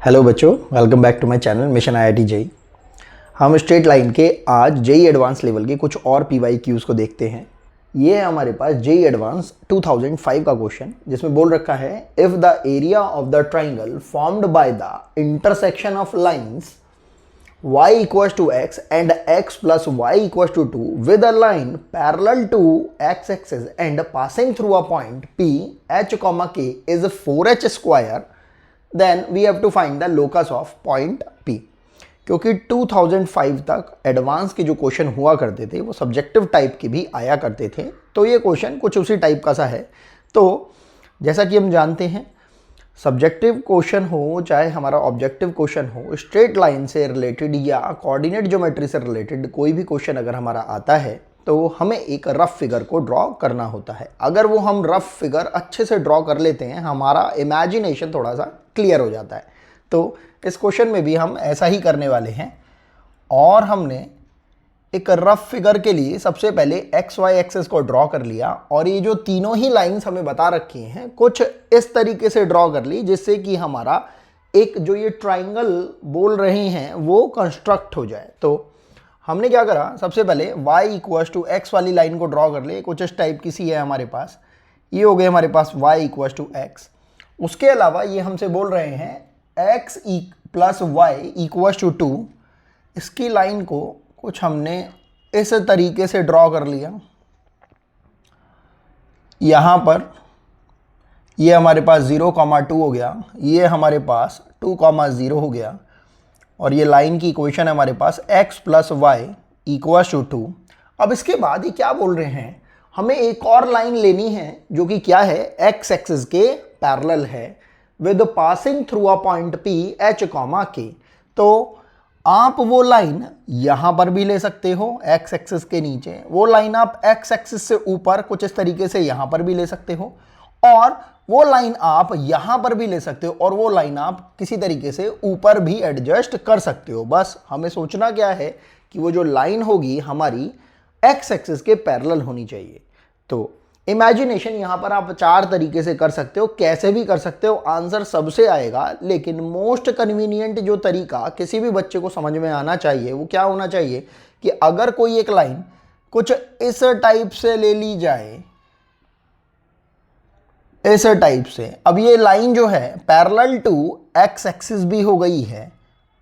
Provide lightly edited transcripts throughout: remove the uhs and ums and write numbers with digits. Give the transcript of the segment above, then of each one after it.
Hello बच्चों, welcome back to my channel mission IIT JEE. हम straight line के आज जेई एडवांस लेवल के कुछ और पीवाई क्यूज़ को देखते हैं। ये है हमारे पास जेई एडवांस 2005 का क्वेश्चन, जिसमें बोल रखा है if the area of the triangle formed by the intersection of lines y equals to x and x plus y equals to 2 with a line parallel to x axis and passing through a point p h comma k is 4h square, then we have to find the locus of point p। क्योंकि 2005 तक advance के जो question हुआ करते थे वो subjective type के भी आया करते थे, तो ये क्वेश्चन कुछ उसी टाइप का सा है। तो जैसा कि हम जानते हैं, सब्जेक्टिव क्वेश्चन हो चाहे हमारा ऑब्जेक्टिव क्वेश्चन हो, स्ट्रेट लाइन से रिलेटेड या कोऑर्डिनेट ज्योमेट्री से रिलेटेड कोई भी क्वेश्चन अगर हमारा आता है तो हमें एक रफ फिगर को ड्रॉ करना होता है। अगर वो हम रफ फिगर अच्छे से ड्रॉ कर लेते हैं, हमारा इमेजिनेशन थोड़ा सा क्लियर हो जाता है। तो इस क्वेश्चन में भी हम ऐसा ही करने वाले हैं और हमने एक रफ फिगर के लिए सबसे पहले एक्स वाई एक्सेस को ड्रॉ कर लिया और ये जो तीनों ही लाइंस हमें बता रखी हैं कुछ इस तरीके से ड्रॉ कर ली जिससे कि हमारा एक जो ये ट्राइंगल बोल रहे हैं वो कंस्ट्रक्ट हो जाए। तो हमने क्या करा, सबसे पहले y इक्वल्स टू एक्स वाली लाइन को ड्रॉ कर ले, कुछ इस टाइप की सी है हमारे पास। ये हो गए हमारे पास y इक्वल्स टू एक्स। उसके अलावा ये हमसे बोल रहे हैं x plus Y equals to 2। इसकी लाइन को कुछ हमने इस तरीके से ड्रॉ कर लिया। यहाँ पर ये हमारे पास 0,2 हो गया, ये हमारे पास 2,0 हो गया और ये लाइन की इक्वेशन है हमारे पास x plus Y equals to 2। अब इसके बाद ये क्या बोल रहे हैं, हमें एक और लाइन लेनी है जो कि क्या है, x एक्सिस के पैरेलल है with passing through a point p h comma k। तो आप वो लाइन यहां पर भी ले सकते हो x एक्सिस के नीचे, वो लाइन आप x एक्सिस से ऊपर कुछ इस तरीके से यहां पर भी ले सकते हो और वो लाइन आप यहां पर भी ले सकते हो और वो लाइन आप किसी तरीके से ऊपर भी एडजस्ट कर सकते हो। बस हमें सोचना क्या है कि वो जो लाइन होगी हमारी x एक्सिस के पैरेलल होनी चाहिए। तो इमेजिनेशन यहाँ पर आप चार तरीके से कर सकते हो, कैसे भी कर सकते हो, आंसर सबसे आएगा, लेकिन मोस्ट कन्वीनियंट जो तरीका किसी भी बच्चे को समझ में आना चाहिए वो क्या होना चाहिए कि अगर कोई एक लाइन कुछ इस टाइप से ले ली जाए, इस टाइप से। अब ये लाइन जो है पैरेलल टू एक्स एक्सिस भी हो गई है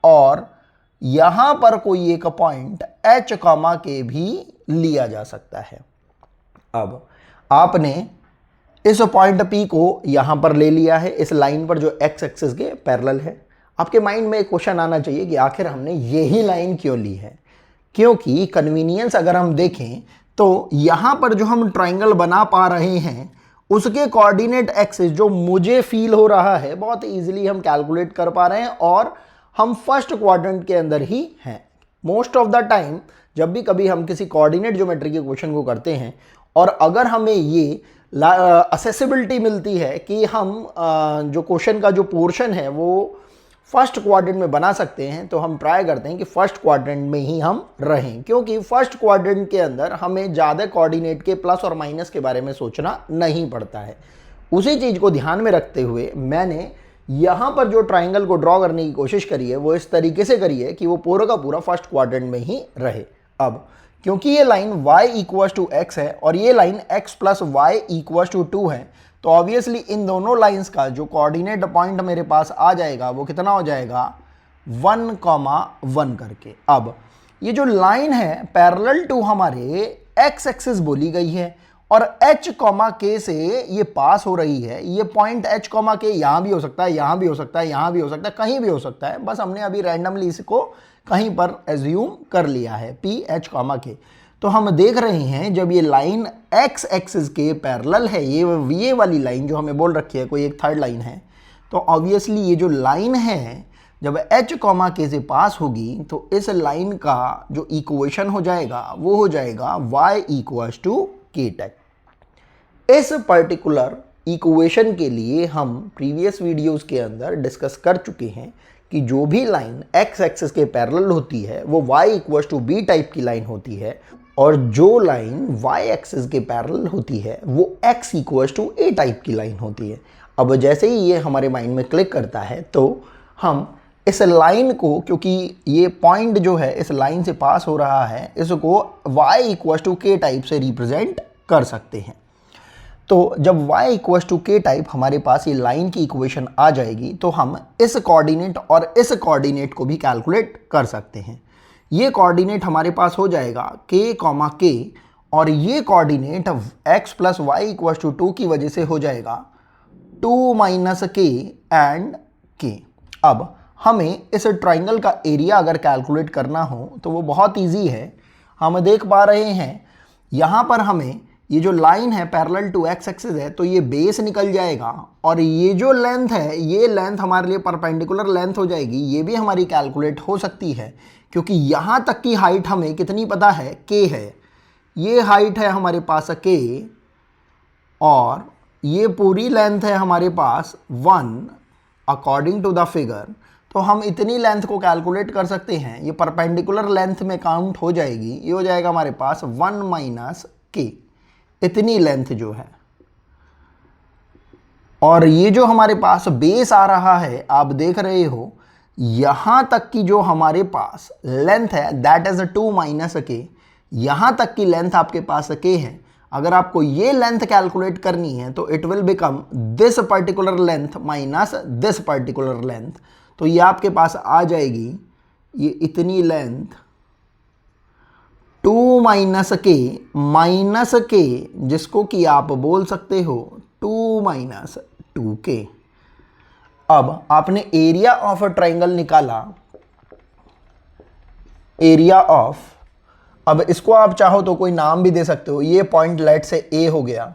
और यहां पर कोई एक पॉइंट h कॉमा के भी लिया जा सकता है। अब आपने इस पॉइंट P को यहां पर ले लिया है, इस लाइन पर जो x एक्सिस के पैरेलल है। आपके माइंड में एक क्वेश्चन आना चाहिए कि आखिर हमने यही लाइन क्यों ली है, क्योंकि कन्वीनियंस अगर हम देखें तो यहां पर जो हम ट्राइंगल बना पा रहे हैं उसके कोऑर्डिनेट एक्सिस जो मुझे फील हो रहा है बहुत इजीली हम कैलकुलेट कर पा रहे हैं और हम फर्स्ट क्वाड्रेंट के अंदर ही हैं। मोस्ट ऑफ द टाइम जब भी कभी हम किसी कोऑर्डिनेट ज्योमेट्री के क्वेश्चन को करते हैं और अगर हमें ये असेसिबिलिटी मिलती है कि हम जो क्वेश्चन का जो पोर्शन है वो फर्स्ट क्वाड्रेंट में बना सकते हैं, तो हम ट्राई करते हैं कि फर्स्ट क्वाड्रेंट में ही हम रहें, क्योंकि फर्स्ट क्वाड्रेंट के अंदर हमें ज़्यादा कोऑर्डिनेट के प्लस और माइनस के बारे में सोचना नहीं पड़ता है। उसी चीज़ को ध्यान में रखते हुए मैंने यहाँ पर जो ट्राइंगल को ड्रॉ करने की कोशिश करी है वो इस तरीके से करी है कि वो पूरा का पूरा फर्स्ट क्वाड्रेंट में ही रहे। अब क्योंकि ये line y equals to X है और ये line x plus Y equals to 2 है, तो ऑब्वियसली इन दोनों लाइंस का जो कोऑर्डिनेट पॉइंट मेरे पास आ जाएगा वो कितना हो जाएगा, 1,1 करके। अब ये जो लाइन है पैरेलल टू हमारे x एक्सिस बोली गई है और h कॉमा k से ये पास हो रही है। ये पॉइंट h कॉमा k यहाँ भी हो सकता है, यहाँ भी हो सकता है, यहाँ भी हो सकता है, कहीं भी हो सकता है। बस हमने अभी रैंडमली इसको कहीं पर एज्यूम कर लिया है p h कॉमा k। तो हम देख रहे हैं जब ये लाइन x एक्सिस के पैरेलल है, ये वाली लाइन जो हमें बोल रखी है कोई एक थर्ड लाइन है, तो ऑब्वियसली ये जो लाइन है जब h कॉमा k से पास होगी तो इस लाइन का जो इक्वेशन हो जाएगा वो हो जाएगा y equals to k take. इस पर्टिकुलर इक्वेशन के लिए हम प्रीवियस वीडियोस के अंदर डिस्कस कर चुके हैं कि जो भी लाइन x एक्सिस के पैरेलल होती है वो y equals to b type की लाइन होती है और जो लाइन y एक्सिस के पैरेलल होती है वो x equals to a type की लाइन होती है। अब जैसे ही ये हमारे माइंड में क्लिक करता है तो हम इस लाइन को, क्योंकि ये पॉइंट जो है इस लाइन से पास हो रहा है, इसको y इक्वल टू के टाइप से रिप्रेजेंट कर सकते हैं। तो जब y इक्वल टू के टाइप हमारे पास ये लाइन की इक्वेशन आ जाएगी तो हम इस कोऑर्डिनेट और इस कोऑर्डिनेट को भी कैलकुलेट कर सकते हैं। ये कोऑर्डिनेट हमारे पास हो जाएगा k, k और ये coordinate x plus Y equal to 2 की वजह से हो जाएगा 2 माइनस k एंड k। अब हमें इस ट्राइंगल का एरिया अगर कैलकुलेट करना हो तो वो बहुत इजी है। हम देख पा रहे हैं यहाँ पर हमें ये जो लाइन है पैरेलल टू एक्स एक्सिस है, तो ये बेस निकल जाएगा और ये जो लेंथ है ये लेंथ हमारे लिए परपेंडिकुलर लेंथ हो जाएगी। ये भी हमारी कैलकुलेट हो सकती है क्योंकि यहाँ तक की हाइट हमें कितनी पता है, k है। ये हाइट है हमारे पास k और ये पूरी लेंथ है हमारे पास 1 अकॉर्डिंग टू द फिगर। तो हम इतनी लेंथ को कैलकुलेट कर सकते हैं, ये परपेंडिकुलर लेंथ में काउंट हो जाएगी। ये हो जाएगा हमारे पास 1 माइनस k, इतनी लेंथ जो है। और ये जो हमारे पास बेस आ रहा है आप देख रहे हो, यहाँ तक की जो हमारे पास लेंथ है दैट इज 2 माइनस k। यहाँ तक की लेंथ आपके पास k है। अगर आपको ये लेंथ कैलकुलेट करनी है तो it will become this particular length minus this particular length. तो ये आपके पास आ जाएगी ये इतनी लेंथ 2 माइनस के जिसको कि आप बोल सकते हो 2 माइनस 2k। अब आपने एरिया ऑफ अ ट्राइंगल निकाला, एरिया ऑफ, अब इसको आप चाहो तो कोई नाम भी दे सकते हो। ये पॉइंट लेट से A हो गया,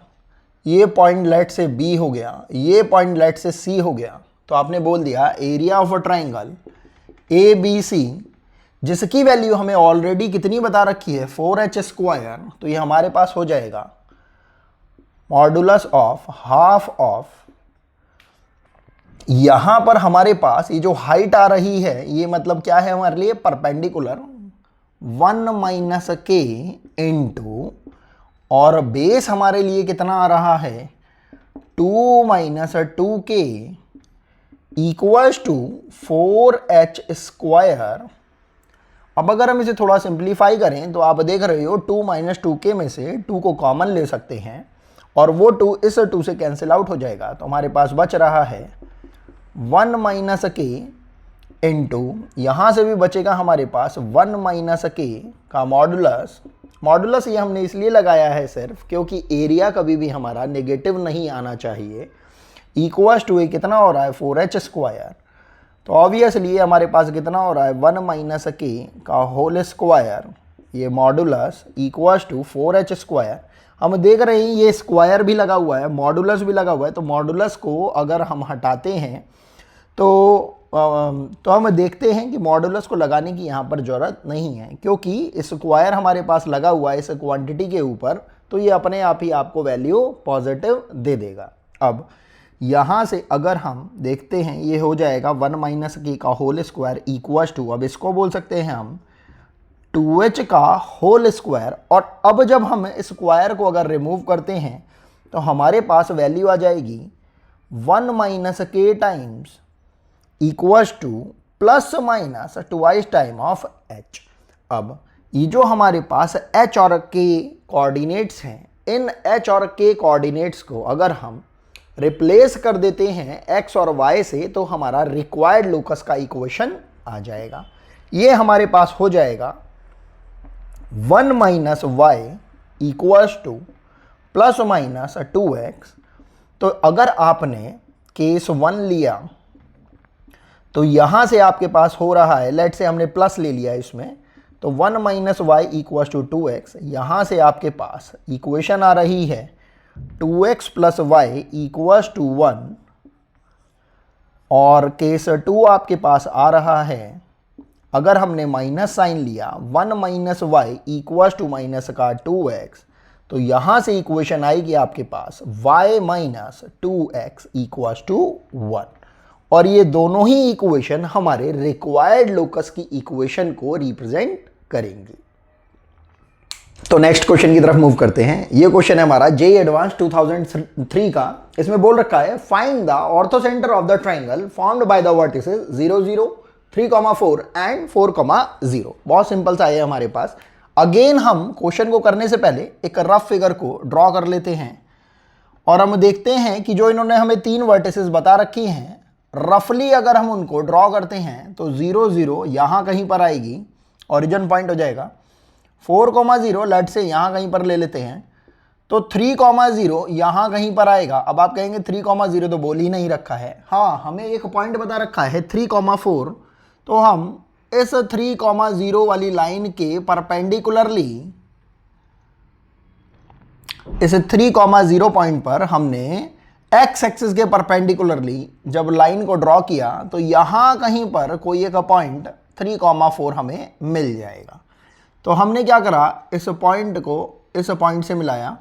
ये पॉइंट लेट से B हो गया, ये पॉइंट लेट से C हो गया। तो आपने बोल दिया area of a triangle ABC, जिसकी वैल्यू हमें ऑलरेडी कितनी बता रखी है 4h स्क्वायर। तो ये हमारे पास हो जाएगा मॉडुलस ऑफ हाफ ऑफ, यहां पर हमारे पास ये जो हाइट आ रही है ये मतलब क्या है हमारे लिए परपेंडिकुलर 1 माइनस k इंटू, और बेस हमारे लिए कितना आ रहा है 2 minus 2k equals to 4h square. अब अगर हम इसे थोड़ा सिंप्लीफाई करें तो आप देख रहे हो 2 माइनस 2k में से 2 को कॉमन ले सकते हैं और वो 2 इस 2 से कैंसिल आउट हो जाएगा। तो हमारे पास बच रहा है 1 माइनस k इंटू, यहाँ से भी बचेगा हमारे पास 1 माइनस k का मॉडुलस। मॉडुलस ये हमने इसलिए लगाया है सिर्फ क्योंकि एरिया कभी भी हमारा नेगेटिव नहीं आना चाहिए। इक्वल्स टू कितना हो रहा है 4h स्क्वायर। तो ऑब्वियसली हमारे पास कितना हो रहा है 1 माइनस k का होल स्क्वायर, ये modulus equals to 4h square. हम देख रहे हैं ये स्क्वायर भी लगा हुआ है, मॉडुलस भी लगा हुआ है। तो मॉडुलस को अगर हम हटाते हैं तो हम देखते हैं कि मॉडुलस को लगाने की यहाँ पर ज़रूरत नहीं है क्योंकि स्क्वायर हमारे पास लगा हुआ है इस क्वांटिटी के ऊपर। तो ये अपने आप ही आपको वैल्यू पॉजिटिव दे देगा। अब यहाँ से अगर हम देखते हैं ये हो जाएगा 1 माइनस k का होल स्क्वायर इक्वल्स टू, अब इसको बोल सकते हैं हम 2h का होल स्क्वायर। और अब जब हम स्क्वायर को अगर रिमूव करते हैं तो हमारे पास वैल्यू आ जाएगी 1 minus k times equals to plus minus twice time of h। अब ये जो हमारे पास h और k कोऑर्डिनेट्स हैं, इन h और k कोऑर्डिनेट्स को अगर हम रिप्लेस कर देते हैं x और y से तो हमारा रिक्वायर्ड लोकस का इक्वेशन आ जाएगा। ये हमारे पास हो जाएगा 1 minus Y equals to plus minus 2x। तो अगर आपने केस 1 लिया तो यहाँ से आपके पास हो रहा है, लेट से हमने प्लस ले लिया इसमें, तो 1 minus Y equals to 2x। यहाँ से आपके पास इक्वेशन आ रही है 2x plus Y equals to 1, और केस 2 आपके पास आ रहा है, अगर हमने माइनस साइन लिया 1 minus Y equals to minus का 2x, तो यहाँ से इक्वेशन आएगी आपके पास y minus 2x equals to 1। और ये दोनों ही इक्वेशन हमारे रिक्वायर्ड लोकस की इक्वेशन को रिप्रेजेंट करेंगी। तो नेक्स्ट क्वेश्चन की तरफ मूव करते हैं। ये क्वेश्चन है हमारा जेईई एडवांस 2003 का। इसमें बोल रखा है find the ortho centre of the triangle formed by the vertices 0 0 3,4 and 4,0। बहुत सिंपल सा है हमारे पास। अगेन हम क्वेश्चन को करने से पहले एक रफ फिगर को ड्रॉ कर लेते हैं और हम देखते हैं कि जो इन्होंने हमें 3 वर्टिसेस बता रखी हैं, रफली अगर हम उनको ड्रॉ करते हैं तो 0 0 यहाँ कहीं पर आएगी, ओरिजिन पॉइंट हो जाएगा। 4,0 लेट से यहाँ कहीं पर ले लेते हैं तो 3,0 यहाँ कहीं पर आएगा। अब आप कहेंगे 3,0 तो बोल ही नहीं रखा है। हाँ, हमें एक पॉइंट बता रखा है 3,4, तो हम इस 3,0 वाली लाइन के परपेंडिकुलरली इस 3,0 पॉइंट पर हमने एक्स एक्सिस के परपेंडिकुलरली जब लाइन को ड्रॉ किया तो यहाँ कहीं पर कोई एक पॉइंट 3,4 हमें मिल जाएगा। तो हमने क्या करा, इस पॉइंट को इस पॉइंट से मिलाया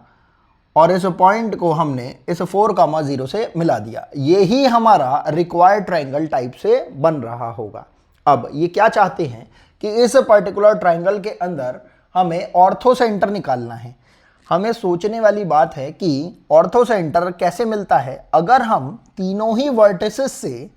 और इस पॉइंट को हमने इस 4,0 से मिला दिया। यही हमारा रिक्वायर्ड ट्रायंगल टाइप से बन रहा होगा। अब ये क्या चाहते हैं कि इस पर्टिकुलर ट्रायंगल के अंदर हमें ऑर्थो सेंटर निकालना है। हमें सोचने वाली बात है कि ऑर्थो सेंटर कैसे मिलता है। अगर हम तीनों ही वर्टिसेस से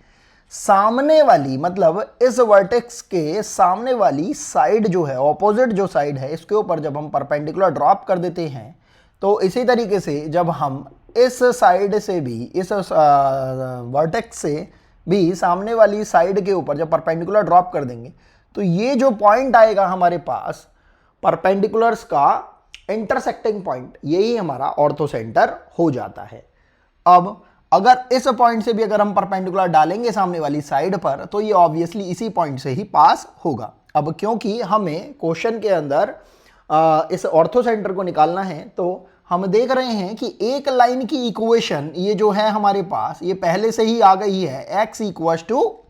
सामने वाली, मतलब इस वर्टेक्स के सामने वाली साइड जो है, ऑपोजिट जो साइड है, इसके ऊपर जब हम परपेंडिकुलर ड्रॉप कर देते हैं, तो इसी तरीके से जब हम इस साइड से भी, इस वर्टेक्स से भी सामने वाली साइड के ऊपर जब परपेंडिकुलर ड्रॉप कर देंगे तो ये जो पॉइंट आएगा हमारे पास परपेंडिकुलर्स का इंटरसेक्टिंग पॉइंट, यही हमारा ऑर्थो सेंटर हो जाता है। अब अगर इस पॉइंट से भी अगर हम परपेंडिकुलर डालेंगे सामने वाली साइड पर तो ये ऑब्वियसली इसी पॉइंट से ही पास होगा। अब क्योंकि हमें क्वेश्चन के अंदर इस ऑर्थो सेंटर को निकालना है, तो हम देख रहे हैं कि एक लाइन की इक्वेशन ये जो है हमारे पास, ये पहले से ही आ गई है, x =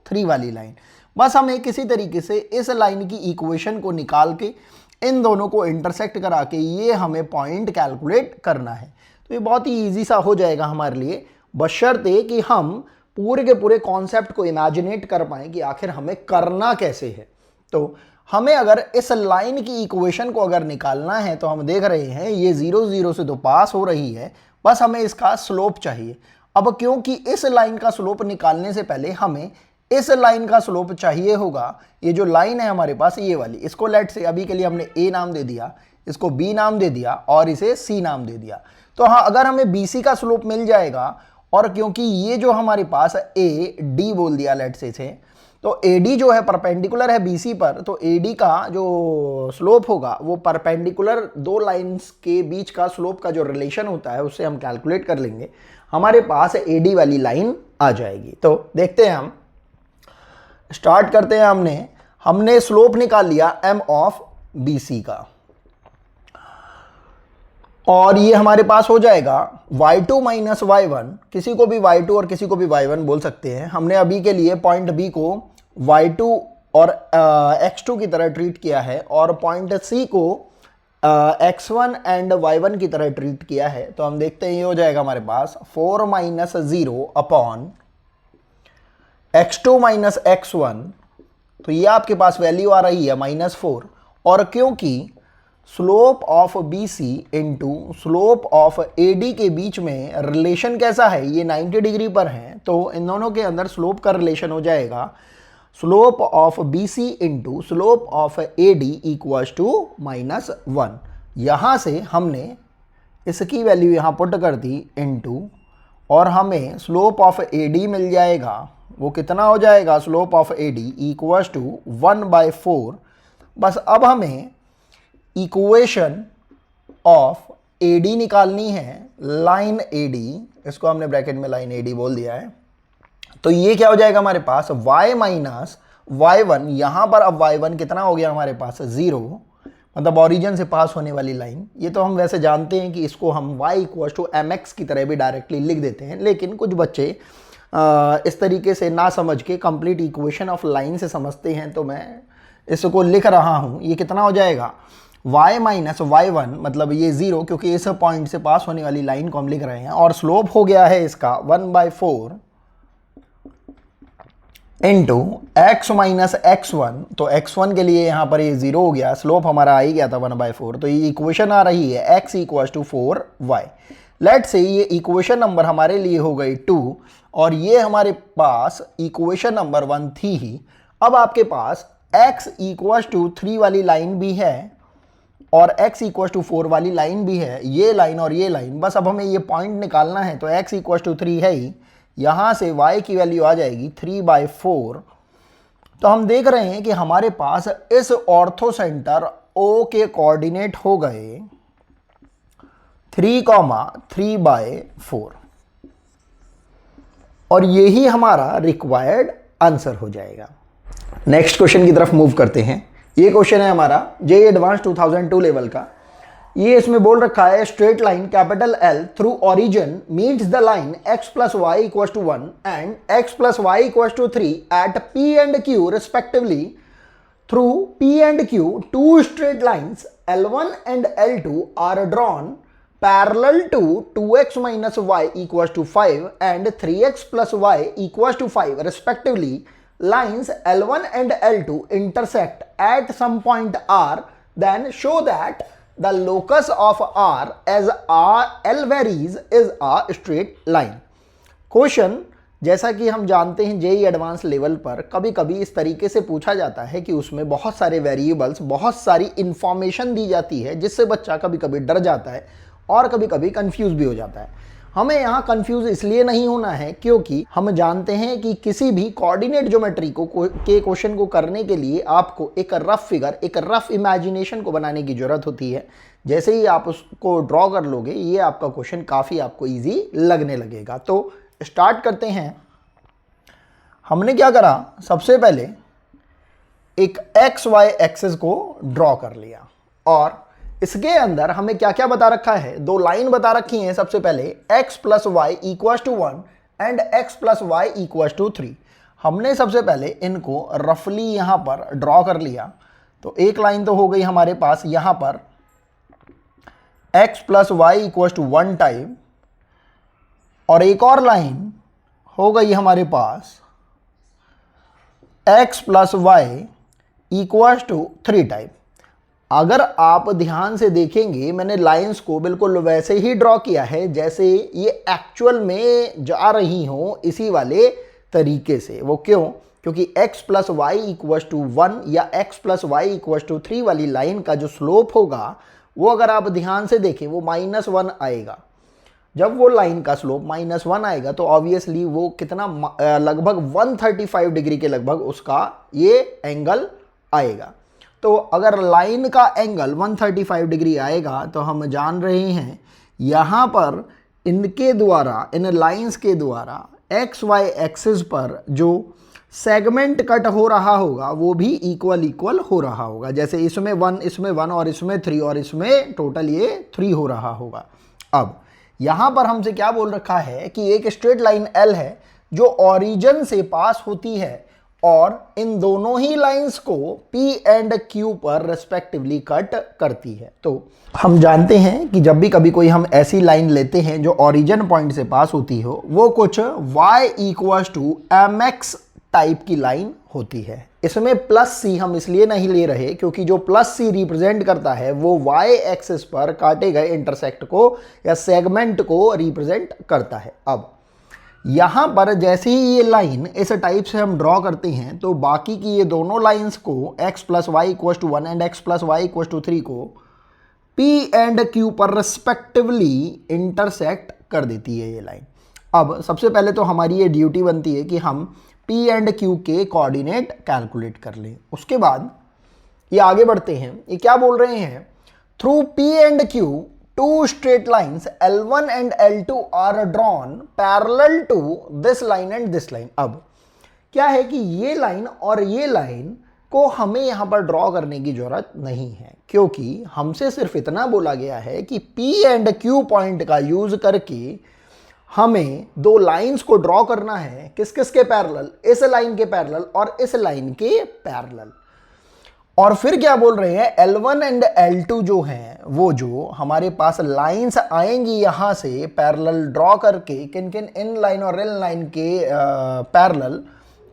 3 वाली लाइन। बस हमें किसी तरीके से इस लाइन की इक्वेशन को निकाल के इन दोनों को इंटरसेक्ट करा के ये हमें पॉइंट कैलकुलेट करना है। तो ये बहुत ही ईजी सा हो जाएगा हमारे लिए, बशर्ते कि हम पूरे के पूरे कॉन्सेप्ट को इमेजिनेट कर पाएं कि आखिर हमें करना कैसे है। तो हमें अगर इस लाइन की इक्वेशन को अगर निकालना है तो हम देख रहे हैं ये 0 0 से तो पास हो रही है, बस हमें इसका स्लोप चाहिए। अब क्योंकि इस लाइन का स्लोप निकालने से पहले हमें इस लाइन का स्लोप चाहिए होगा। ये जो लाइन है हमारे पास ये वाली, इसको लेट से अभी के लिए हमने ए नाम दे दिया, इसको बी नाम दे दिया और इसे सी नाम दे दिया। तो हाँ, अगर हमें बीसी का स्लोप मिल जाएगा और क्योंकि ये जो हमारे पास ए डी बोल दिया लेट से इसे, तो एडी जो है परपेंडिकुलर है बीसी पर, तो एडी का जो स्लोप होगा वो परपेंडिकुलर दो लाइंस के बीच का स्लोप का जो रिलेशन होता है उससे हम कैलकुलेट कर लेंगे, हमारे पास एडी वाली लाइन आ जाएगी। तो देखते हैं, हम स्टार्ट करते हैं। हमने स्लोप निकाल लिया एम ऑफ बीसी का और ये हमारे पास हो जाएगा y2 - y1, किसी को भी y2 और किसी को भी y1 बोल सकते हैं। हमने अभी के लिए पॉइंट b को y2 और x2 की तरह ट्रीट किया है और पॉइंट c को x1 एंड y1 की तरह ट्रीट किया है। तो हम देखते हैं ये हो जाएगा हमारे पास 4 - 0 अपॉन x2 - x1, तो ये आपके पास वैल्यू आ रही है -4। और क्योंकि slope of BC into slope of AD के बीच में रिलेशन कैसा है, ये 90 डिग्री पर है, तो इन दोनों के अंदर स्लोप का रिलेशन हो जाएगा slope of BC into slope of AD = -1। यहाँ से हमने इसकी वैल्यू यहाँ पुट कर दी इंटू, और हमें स्लोप ऑफ AD मिल जाएगा। वो कितना हो जाएगा, स्लोप ऑफ AD = 1/4। बस अब हमें इक्वेशन ऑफ AD निकालनी है, लाइन AD, इसको हमने ब्रैकेट में लाइन AD बोल दिया है। तो ये क्या हो जाएगा हमारे पास y - y1, यहाँ पर अब y1 कितना हो गया हमारे पास 0, मतलब ओरिजिन से पास होने वाली लाइन। ये तो हम वैसे जानते हैं कि इसको हम y = mx की तरह भी डायरेक्टली लिख देते हैं, लेकिन कुछ बच्चे इस तरीके से ना समझ के कंप्लीट इक्वेशन ऑफ लाइन से समझते हैं, तो मैं इसको लिख रहा हूँ। ये कितना हो जाएगा y - y1, मतलब ये 0, क्योंकि इस पॉइंट से पास होने वाली लाइन को हम लिख रहे हैं, और स्लोप हो गया है इसका 1/4 into x minus x one, तो x1 के लिए यहाँ पर ये 0 हो गया, स्लोप हमारा आ ही गया था 1/4, तो ये इक्वेशन आ रही है x equal to 4y। Late से ये इक्वेशन नंबर हमारे लिए हो गई 2 और ये हमारे पास इक्वेशन नंबर 1 थी ही। अब आपके पास x इक्वल टू 3 वाली लाइन भी है और x इक्वल टू 4 वाली लाइन भी है, ये लाइन और ये लाइन, बस अब हमें ये पॉइंट निकालना है। तो x इक्वल टू 3 है ही, यहाँ से y की वैल्यू आ जाएगी 3/4। तो हम देख रहे हैं कि हमारे पास इस ऑर्थो सेंटर O के कोऑर्डिनेट हो गए 3,3/4 और यही हमारा रिक्वायर्ड आंसर हो जाएगा। नेक्स्ट क्वेश्चन की तरफ मूव करते हैं। ये क्वेश्चन है हमारा जेईई एडवांस 2002 लेवल का। ये इसमें बोल रखा है straight line capital L through origin meets the line x plus Y equal to 1 and x plus Y equal to 3 at P and Q respectively. Through P and Q two straight lines L1 and L2 are drawn parallel to 2x minus Y equal to 5 and 3x plus Y equal to 5 respectively. Lines L1 and L2 intersect at some point R, then show that the locus of R as L varies is a straight line. Question जैसा कि हम जानते हैं JEE advance level पर कभी कभी इस तरीके से पूछा जाता है कि उसमें बहुत सारे वेरिएबल्स, बहुत सारी इंफॉर्मेशन दी जाती है जिससे बच्चा कभी कभी डर जाता है और कभी कभी कंफ्यूज भी हो जाता है। हमें यहाँ कंफ्यूज इसलिए नहीं होना है क्योंकि हम जानते हैं कि किसी भी कोऑर्डिनेट ज्योमेट्री के क्वेश्चन को करने के लिए आपको एक रफ फिगर, एक रफ इमेजिनेशन को बनाने की जरूरत होती है। जैसे ही आप उसको ड्रॉ कर लोगे ये आपका क्वेश्चन काफ़ी आपको इजी लगने लगेगा। तो स्टार्ट करते हैं। हमने क्या करा, सबसे पहले एक एक्स वाई एक्सिस को ड्रॉ कर लिया और इसके अंदर हमें क्या क्या बता रखा है, दो लाइन बता रखी हैं। सबसे पहले x plus Y equal to 1 and x plus Y equal to 3। हमने सबसे पहले इनको रफली यहां पर ड्रॉ कर लिया। तो एक लाइन तो हो गई हमारे पास यहां पर x plus Y equal to 1 type और एक और लाइन हो गई हमारे पास x plus Y equal to 3 type. अगर आप ध्यान से देखेंगे मैंने लाइंस को बिल्कुल वैसे ही ड्रॉ किया है जैसे ये एक्चुअल में जा रही हो, इसी वाले तरीके से। वो क्यों? क्योंकि x plus Y equal to 1 या x plus Y equal to 3 वाली लाइन का जो स्लोप होगा वो अगर आप ध्यान से देखें वो -1 आएगा। जब वो लाइन का स्लोप -1 आएगा तो ऑब्वियसली वो कितना, लगभग 135 डिग्री के लगभग उसका ये एंगल आएगा। तो अगर लाइन का एंगल 135 डिग्री आएगा तो हम जान रहे हैं यहाँ पर इनके द्वारा, इन लाइंस के द्वारा एक्स वाई एक्सिस पर जो सेगमेंट कट हो रहा होगा वो भी इक्वल हो रहा होगा। जैसे इसमें 1, इसमें 1 और इसमें 3 और इसमें टोटल ये 3 हो रहा होगा। अब यहाँ पर हमसे क्या बोल रखा है कि एक स्ट्रेट लाइन L है जो ओरिजिन से पास होती है और इन दोनों ही लाइंस को P एंड Q पर रेस्पेक्टिवली कट करती है। तो हम जानते हैं कि जब भी कभी कोई हम ऐसी लाइन लेते हैं जो ओरिजिन पॉइंट से पास होती हो वो कुछ y equal to mx type की लाइन होती है। इसमें +c हम इसलिए नहीं ले रहे क्योंकि जो +c रिप्रेजेंट करता है वो y एक्सिस पर काटे गए इंटरसेक्ट को या सेगमेंट को रिप्रेजेंट करता है। अब यहाँ पर जैसे ही ये लाइन इस टाइप से हम ड्रॉ करते हैं तो बाकी की ये दोनों लाइंस को x plus Y equal to 1 and x plus Y equal to 3 को P एंड Q पर रिस्पेक्टिवली इंटरसेक्ट कर देती है ये लाइन। अब सबसे पहले तो हमारी ये ड्यूटी बनती है कि हम P एंड Q के कोऑर्डिनेट कैलकुलेट कर लें। उसके बाद ये आगे बढ़ते हैं। ये क्या बोल रहे हैं, through P and Q two straight lines L1 and L2 are drawn parallel to this line and this line। अब क्या है कि ये लाइन और ये लाइन को हमें यहाँ पर ड्रॉ करने की जरूरत नहीं है क्योंकि हमसे सिर्फ इतना बोला गया है कि P एंड Q पॉइंट का यूज करके हमें दो लाइंस को ड्रॉ करना है। किस किस के पैरेलल? इस लाइन के पैरेलल और इस लाइन के पैरेलल। और फिर क्या बोल रहे हैं, L1 एंड L2 जो हैं वो जो हमारे पास लाइंस आएंगी यहाँ से पैरेलल ड्रॉ करके, किन किन इन लाइन और इन लाइन के पैरेलल,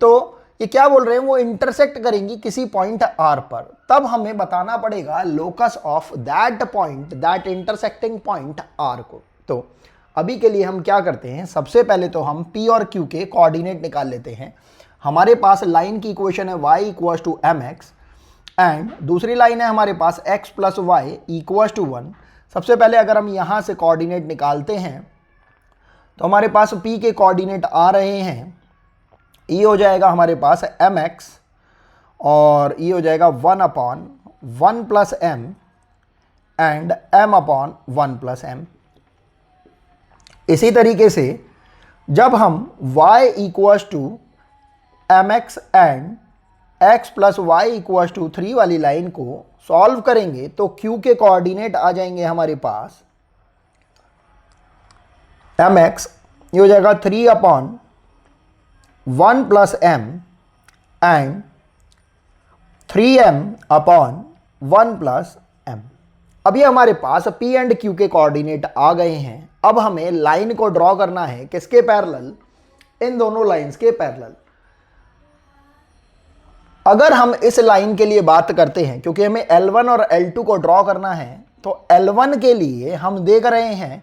तो ये क्या बोल रहे हैं, वो इंटरसेक्ट करेंगी किसी पॉइंट आर पर, तब हमें बताना पड़ेगा locus of that point, that intersecting point R को। तो अभी के लिए हम क्या करते हैं, सबसे पहले तो हम P और Q के कोऑर्डिनेट निकाल लेते हैं। हमारे पास लाइन की इक्वेशन है y equals to mx and दूसरी लाइन है हमारे पास x plus Y equals to 1। सबसे पहले अगर हम यहाँ से कोऑर्डिनेट निकालते हैं तो हमारे पास P के कोऑर्डिनेट आ रहे हैं, ये हो जाएगा हमारे पास mx और ये हो जाएगा 1/1 plus m and m/1 plus m। इसी तरीके से जब हम y equals to mx and x plus Y equals to 3 वाली लाइन को सॉल्व करेंगे तो q के कोऑर्डिनेट आ जाएंगे हमारे पास mx, ये हो जाएगा 3/1 plus m and 3m/1 plus m। अभी हमारे पास P एंड Q के कोऑर्डिनेट आ गए हैं। अब हमें लाइन को ड्रॉ करना है किसके पैरेलल, इन दोनों लाइंस के पैरेलल। अगर हम इस लाइन के लिए बात करते हैं, क्योंकि हमें L1 और L2 को ड्रॉ करना है, तो L1 के लिए हम देख रहे हैं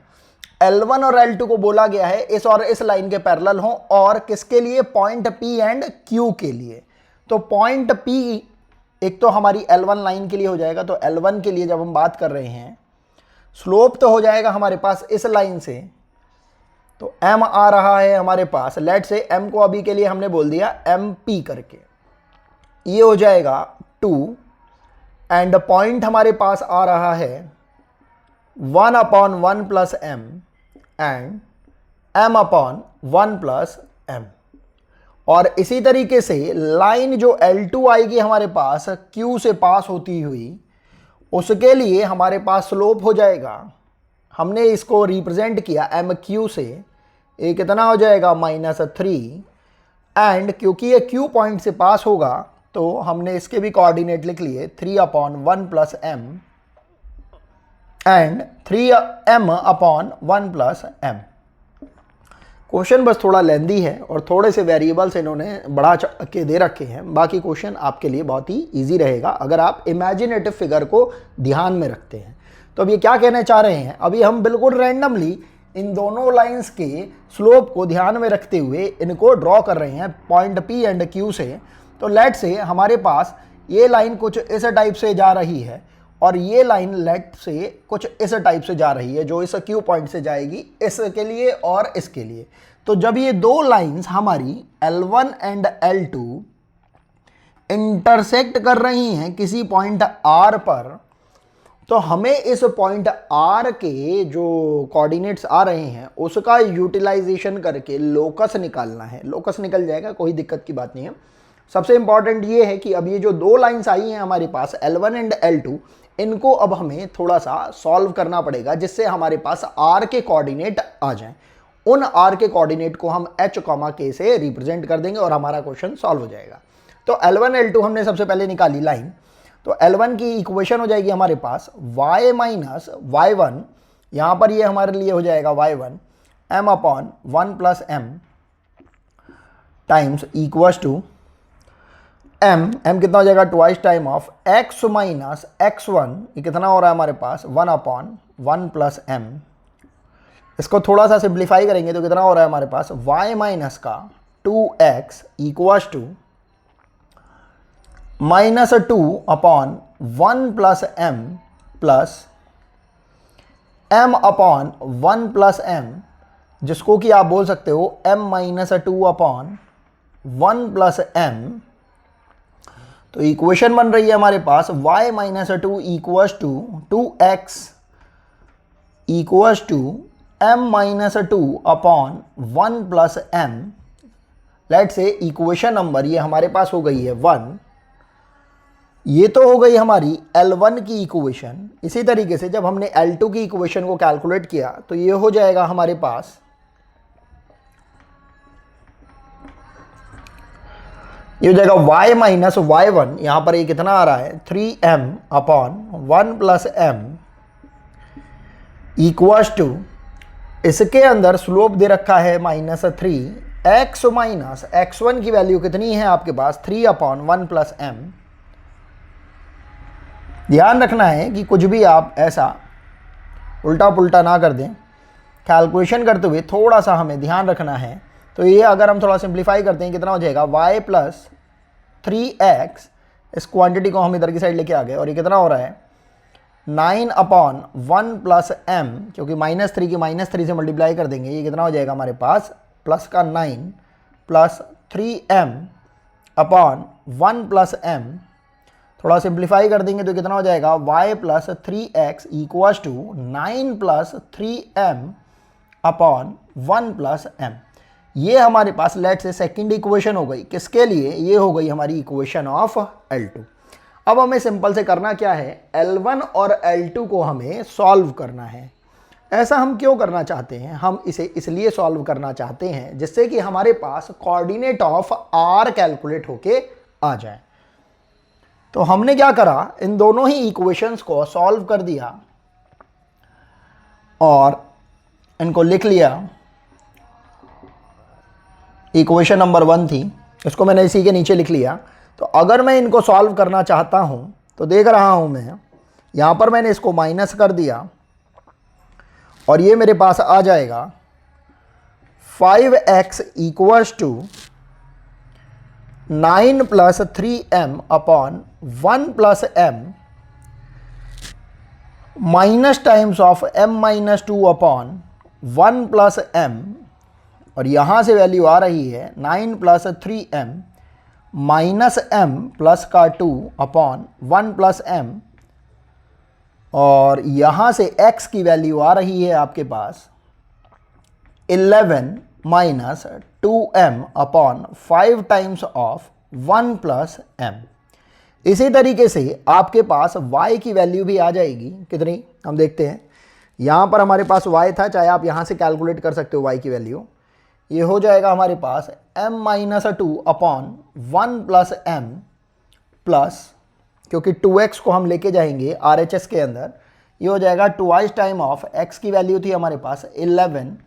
L1 और L2 को बोला गया है इस और इस लाइन के पैरेलल हो, और किसके लिए, पॉइंट P एंड Q के लिए। तो पॉइंट P एक तो हमारी L1 लाइन के लिए हो जाएगा, तो L1 के लिए जब हम बात कर रहे हैं स्लोप तो हो जाएगा हमारे पास इस लाइन से, तो M आ रहा है हमारे पास, लेट से M को अभी के लिए हमने बोल दिया MP करके, ये हो जाएगा 2 एंड पॉइंट हमारे पास आ रहा है 1/1 plus m and m/1 plus m। और इसी तरीके से लाइन जो L2 आएगी हमारे पास Q से पास होती हुई, उसके लिए हमारे पास स्लोप हो जाएगा, हमने इसको रिप्रेजेंट किया MQ से, ये कितना हो जाएगा -3 एंड क्योंकि ये Q पॉइंट से पास होगा तो हमने इसके भी कोऑर्डिनेट लिख लिए 3/1 plus m and 3m/1 plus m। Question बस थोड़ा लेंदी है और थोड़े से वेरिएबल्स इन्होंने बढ़ा के दे रखे हैं, बाकी क्वेश्चन आपके लिए बहुत ही इजी रहेगा अगर आप इमेजिनेटिव फिगर को ध्यान में रखते हैं। तो अब ये क्या कहना चाह रहे हैं, अभी हम बिल्कुल रैंडमली इन दोनों लाइंस के स्लोप को ध्यान में रखते हुए इनको ड्रॉ कर रहे हैं पॉइंट P एंड Q से। तो लेट से हमारे पास ये लाइन कुछ इस टाइप से जा रही है और ये लाइन लेट से कुछ इस टाइप से जा रही है, जो इस Q पॉइंट से जाएगी इसके लिए और इसके लिए। तो जब ये दो लाइंस हमारी L1 एंड L2 इंटरसेक्ट कर रही हैं किसी पॉइंट R पर, तो हमें इस पॉइंट R के जो कोऑर्डिनेट्स आ रहे हैं उसका यूटिलाइजेशन करके लोकस निकालना है। लोकस निकल जाएगा, कोई दिक्कत की बात नहीं है। सबसे इंपॉर्टेंट ये है कि अब ये जो दो लाइंस आई हैं हमारे पास L1 एंड L2, इनको अब हमें थोड़ा सा सॉल्व करना पड़ेगा जिससे हमारे पास R के कोऑर्डिनेट आ जाएं। उन R के कोऑर्डिनेट को हम H, K से रिप्रेजेंट कर देंगे और हमारा क्वेश्चन सॉल्व हो जाएगा। तो L1 L2 हमने सबसे पहले निकाली लाइन, तो L1 की इक्वेशन हो जाएगी हमारे पास y माइनस y1, यहाँ पर ये हमारे लिए हो जाएगा y1 m/1 plus m times equals to m कितना हो जाएगा twice time of x minus x1, ये कितना हो रहा है हमारे पास 1/1 प्लस m। इसको थोड़ा सा सिंप्लीफाई करेंगे तो कितना हो रहा है हमारे पास y माइनस का 2x equals to -2/1 plus m plus m/1 plus m, जिसको कि आप बोल सकते हो m-2/1 प्लस m। तो इक्वेशन बन रही है हमारे पास y minus 2 equals to 2x equals to m-2/1 plus m। Let's say equation number ये हमारे पास हो गई है 1। ये तो हो गई हमारी L1 की इक्वेशन। इसी तरीके से जब हमने L2 की इक्वेशन को कैलकुलेट किया तो ये हो जाएगा हमारे पास ये हो जाएगा y माइनस y1, यहाँ पर ये कितना आ रहा है 3m/1 plus m equals to, इसके अंदर स्लोप दे रखा है -3 x माइनस x1 की वैल्यू कितनी है आपके पास 3/1 प्लस m। ध्यान रखना है कि कुछ भी आप ऐसा उल्टा पुल्टा ना कर दें, कैलकुलेशन करते हुए थोड़ा सा हमें ध्यान रखना है। तो ये अगर हम थोड़ा सिंप्लीफाई करते हैं कितना हो जाएगा y प्लस 3x, इस क्वांटिटी को हम इधर की साइड लेके आ गए, और ये कितना हो रहा है 9/1 प्लस m, क्योंकि -3 की -3 से मल्टीप्लाई कर देंगे, ये कितना हो जाएगा हमारे पास प्लस का 9 प्लस 3m/1 प्लस m। थोड़ा सिंप्लीफाई कर देंगे तो कितना हो जाएगा y plus 3x equals to 9 plus 3m/1 plus m। ये हमारे पास लेट से सेकंड इक्वेशन हो गई। किसके लिए? ये हो गई हमारी इक्वेशन ऑफ L2। अब हमें सिंपल से करना क्या है, L1 और L2 को हमें सॉल्व करना है। ऐसा हम क्यों करना चाहते हैं? हम इसे इसलिए सॉल्व करना चाहते हैं जिससे कि हमारे पास कोऑर्डिनेट ऑफ R कैलकुलेट होके आ जाए। तो हमने क्या करा, इन दोनों ही इक्वेशंस को सॉल्व कर दिया और इनको लिख लिया। इक्वेशन नंबर 1 थी, इसको मैंने इसी के नीचे लिख लिया। तो अगर मैं इनको सॉल्व करना चाहता हूं तो देख रहा हूं मैं यहां पर मैंने इसको माइनस कर दिया और ये मेरे पास आ जाएगा 5x equals to 9 plus 3m/1 plus m minus times of m-2/1 plus m, और यहां से वैल्यू आ रही है 9 plus 3m minus m plus का 2/1 प्लस m, और यहां से x की वैल्यू आ रही है आपके पास 11 minus 2m/5 times of 1 plus m। इसी तरीके से आपके पास y की वैल्यू भी आ जाएगी। कितनी हम देखते हैं, यहां पर हमारे पास y था, चाहे आप यहां से कैलकुलेट कर सकते हो y की वैल्यू। ये हो जाएगा हमारे पास m-2/1 प्लस m प्लस, क्योंकि 2x को हम लेके जाएंगे RHS के अंदर, ये हो जाएगा ट्वाइस टाइम ऑफ x की वैल्यू थी हमारे पास 11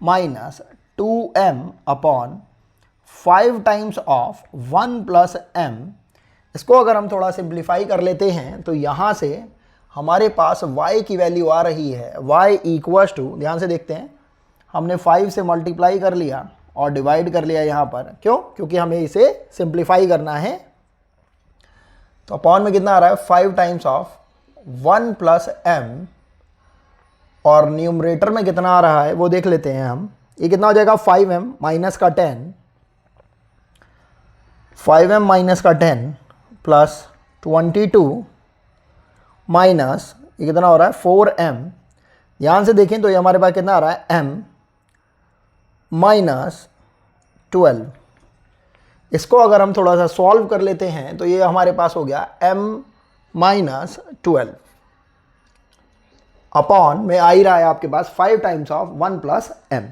minus 2m/5 times of 1 plus m। इसको अगर हम थोड़ा सिंप्लीफाई कर लेते हैं तो यहाँ से हमारे पास y की वैल्यू आ रही है y इक्वल्स टू, ध्यान से देखते हैं, हमने 5 से मल्टीप्लाई कर लिया और डिवाइड कर लिया यहाँ पर। क्यों? क्योंकि हमें इसे सिंप्लीफाई करना है। तो अपॉन में कितना आ रहा है 5 टाइम्स ऑफ 1 प्लस m, और न्यूमरेटर में कितना आ रहा है वो देख लेते हैं हम। ये कितना हो जाएगा 5m माइनस का 10, 5m माइनस का 10 प्लस 22 माइनस ये कितना हो रहा है 4m। ध्यान से देखें तो ये हमारे पास कितना आ रहा है m माइनस 12। इसको अगर हम थोड़ा सा सॉल्व कर लेते हैं तो ये हमारे पास हो गया m माइनस 12 अपॉन में आ ही रहा है आपके पास 5 टाइम्स ऑफ 1 प्लस m।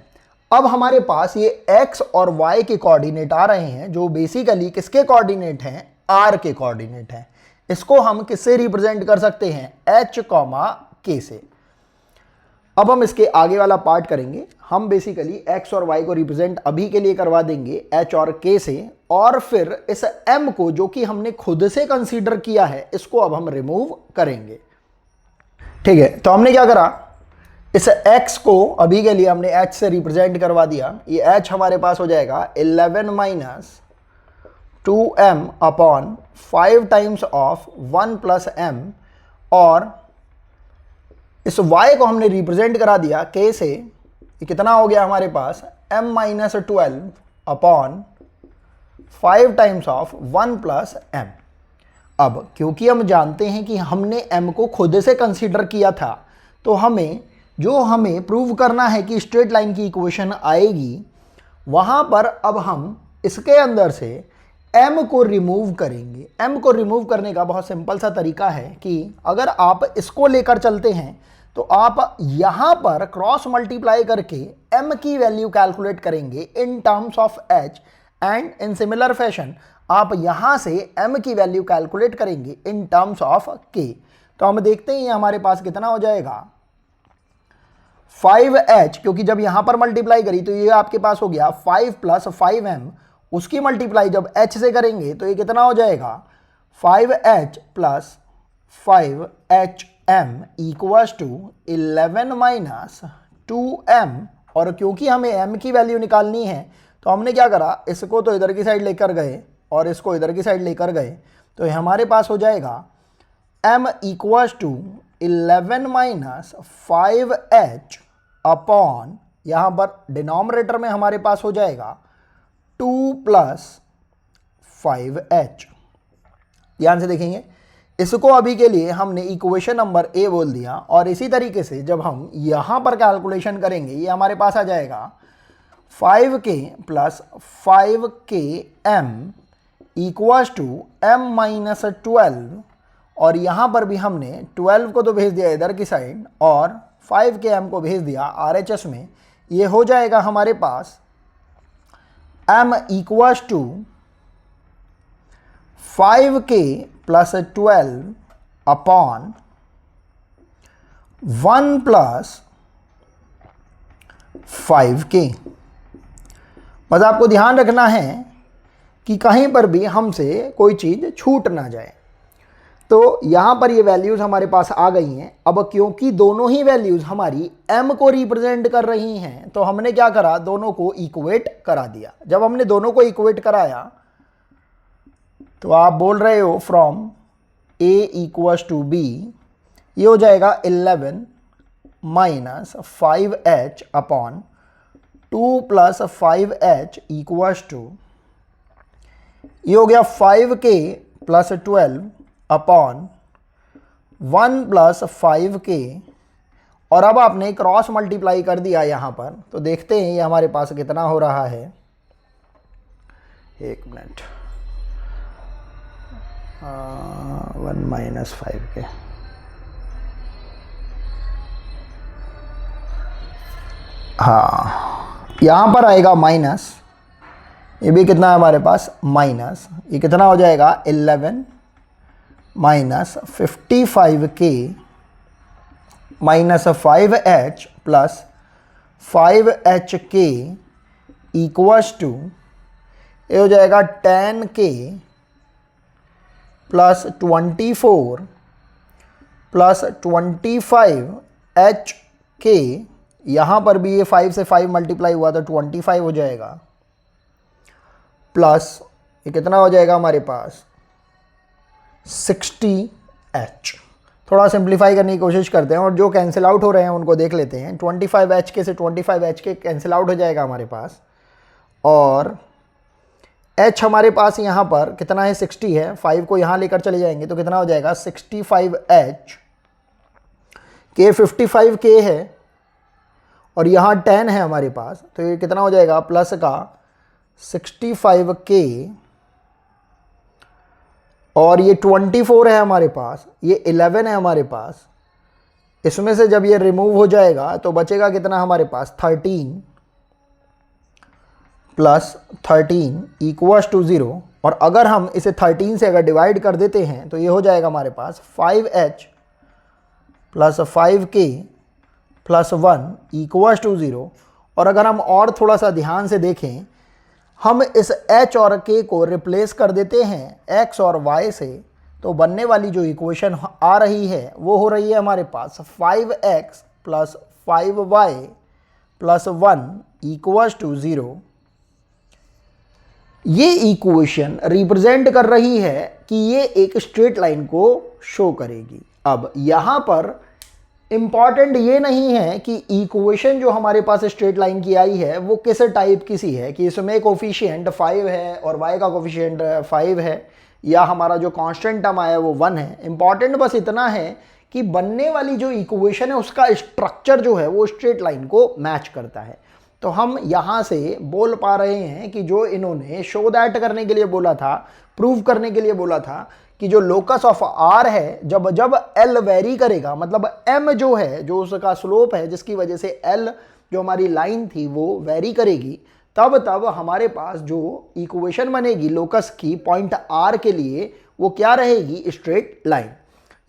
अब हमारे पास ये x और y के कोऑर्डिनेट आ रहे हैं जो बेसिकली किसके कोऑर्डिनेट हैं, r के कोऑर्डिनेट हैं। इसको हम किससे रिप्रेजेंट कर सकते हैं, h, k से। अब हम इसके आगे वाला पार्ट करेंगे। हम बेसिकली x और y को रिप्रेजेंट अभी के लिए करवा देंगे h और k से, और फिर इस m को जो कि हमने खुद से कंसीडर किया है इसको अब हम रिमूव करेंगे। ठीक है, तो हमने क्या करा, इस x को अभी के लिए हमने h से रिप्रेजेंट करवा दिया। ये h हमारे पास हो जाएगा 11 minus 2m/5 times of 1 plus m, और इस y को हमने रिप्रेजेंट करा दिया k से। ये कितना हो गया हमारे पास m-12/5 times of 1 plus m। अब क्योंकि हम जानते हैं कि हमने m को खुद से कंसीडर किया था, तो हमें प्रूव करना है कि स्ट्रेट लाइन की इक्वेशन आएगी, वहां पर अब हम इसके अंदर से m को रिमूव करेंगे। m को रिमूव करने का बहुत सिंपल सा तरीका है कि अगर आप इसको लेकर चलते हैं तो आप यहां पर क्रॉस मल्टीप्लाई करके m की वैल्यू कैलकुलेट करेंगे in terms of h, and in similar fashion आप यहां से m की वैल्यू कैलकुलेट करेंगे इन टर्म्स ऑफ k। तो हम देखते हैं हमारे पास कितना हो जाएगा 5h, क्योंकि जब यहां पर मल्टीप्लाई करी तो ये आपके पास हो गया 5 + 5m, उसकी मल्टीप्लाई जब h से करेंगे तो ये कितना हो जाएगा 5h + 5hm = 11 - 2m। और क्योंकि हमें m की वैल्यू निकालनी है तो हमने क्या करा, इसको तो इधर की साइड लेकर गए और इसको इधर की साइड लेकर गए, तो हमारे पास हो जाएगा m = 11 - 5h अपॉन, यहाँ पर डिनोमिनेटर में हमारे पास हो जाएगा 2 + 5h। ध्यान से देखेंगे, इसको अभी के लिए हमने इक्वेशन नंबर ए बोल दिया, और इसी तरीके से जब हम यहाँ पर कैलकुलेशन करेंगे ये हमारे पास आ जाएगा 5k + 5km = m - 12, और यहाँ पर भी हमने 12 को तो भेज दिया इधर की साइड और 5km को भेज दिया RHS में। ये हो जाएगा हमारे पास m = 5k + 12 अपॉन 1 + 5k। बस आपको ध्यान रखना है कि कहीं पर भी हमसे कोई चीज़ छूट ना जाए। तो यहाँ पर ये वैल्यूज़ हमारे पास आ गई हैं। अब क्योंकि दोनों ही वैल्यूज़ हमारी m को रिप्रेजेंट कर रही हैं तो हमने क्या करा, दोनों को इक्वेट करा दिया। जब हमने दोनों को इक्वेट कराया तो आप बोल रहे हो फ्रॉम a = b, ये हो जाएगा 11 - 5h अपॉन 2 + 5h = ये हो गया 5k + 12 अपॉन 1 + 5k, और अब आपने क्रॉस मल्टीप्लाई कर दिया यहाँ पर, तो देखते हैं ये हमारे पास कितना हो रहा है। एक मिनट, 1 - 5k, हाँ यहाँ पर आएगा माइनस, ये भी कितना है हमारे पास माइनस, ये कितना हो जाएगा 11 - 55k - 5h + 5hk = ये हो जाएगा 10k + 24 + 25hk। यहाँ पर भी ये 5 से 5 मल्टीप्लाई हुआ तो 25 हो जाएगा, प्लस ये कितना हो जाएगा हमारे पास 60h। थोड़ा सिंप्लीफाई करने की कोशिश करते हैं और जो कैंसिल आउट हो रहे हैं उनको देख लेते हैं। 25hk से 25hk कैंसिल आउट हो जाएगा हमारे पास, और h हमारे पास यहाँ पर कितना है 60 है, 5 को यहाँ लेकर चले जाएंगे तो कितना हो जाएगा 65h, k 55k है और यहाँ 10 है हमारे पास, तो ये कितना हो जाएगा प्लस का 65k, और ये 24 है हमारे पास, ये 11 है हमारे पास। इसमें से जब ये रिमूव हो जाएगा तो बचेगा कितना हमारे पास 13 + 13 = 0, और अगर हम इसे 13 से अगर डिवाइड कर देते हैं तो ये हो जाएगा हमारे पास 5h + 5k + 1 = 0। और अगर हम और थोड़ा सा ध्यान से देखें, हम इस h और k को रिप्लेस कर देते हैं x और y से, तो बनने वाली जो इक्वेशन आ रही है वो हो रही है हमारे पास 5x + 5y + 1 = 0। ये इक्वेशन रिप्रेजेंट कर रही है कि ये एक स्ट्रेट लाइन को शो करेगी। अब यहाँ पर इम्पॉर्टेंट ये नहीं है कि इक्वेशन जो हमारे पास स्ट्रेट लाइन की आई है वो किस टाइप की सी है, कि इसमें कोफिशिएंट 5 है और y का कोफिशिएंट 5 है, या हमारा जो कांस्टेंट टर्म आया वो 1 है। इम्पॉर्टेंट बस इतना है कि बनने वाली जो इक्वेशन है उसका स्ट्रक्चर जो है वो स्ट्रेट लाइन को मैच करता है। तो हम यहाँ से बोल पा रहे हैं कि जो इन्होंने शो दैट करने के लिए बोला था, प्रूव करने के लिए बोला था कि जो लोकस ऑफ आर है जब जब एल वेरी करेगा, मतलब एम जो है जो उसका स्लोप है जिसकी वजह से एल जो हमारी लाइन थी वो वेरी करेगी, तब तब हमारे पास जो इक्वेशन बनेगी लोकस की पॉइंट आर के लिए वो क्या रहेगी, स्ट्रेट लाइन।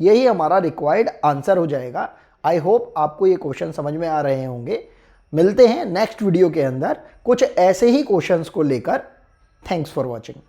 यही हमारा रिक्वायर्ड आंसर हो जाएगा। आई होप आपको ये क्वेश्चन समझ में आ रहे होंगे। मिलते हैं नेक्स्ट वीडियो के अंदर कुछ ऐसे ही क्वेश्चंस को लेकर। Thanks for watching.